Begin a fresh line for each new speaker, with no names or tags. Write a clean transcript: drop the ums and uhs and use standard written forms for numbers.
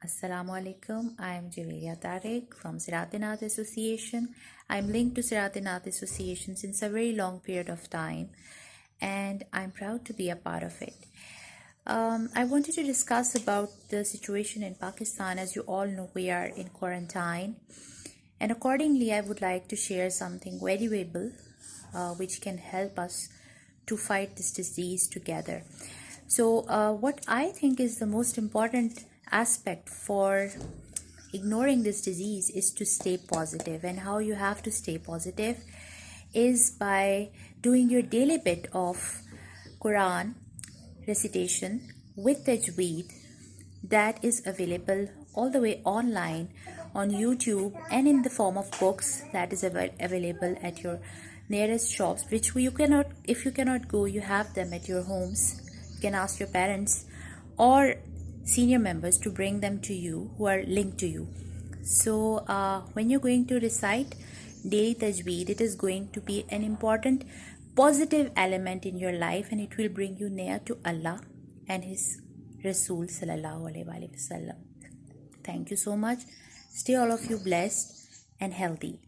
Assalamu alaikum. I am Jaweria Tariq from Siraat-e-Naat Association. I am linked to Siraat-e-Naat Association since a very long period of time, and I'm proud to be a part of it. I wanted to discuss about the situation in Pakistan. As you all know, we are in quarantine, and accordingly, I would like to share something very valuable, which can help us to fight this disease together. So, what I think is the most important aspect for ignoring this disease is to stay positive. And how you have to stay positive is by doing your daily bit of Quran recitation with tajweed that is available all the way online on YouTube and in the form of books that is available at your nearest shops, which you cannot, if you cannot go, you have them at your homes. You can ask your parents or senior members to bring them to you who are linked to you. So when you're going to recite daily tajweed, it is going to be an important positive element in your life, and it will bring you near to Allah and His Rasul sallallahu alaihi wasallam. Thank you so much. Stay all of you blessed and healthy.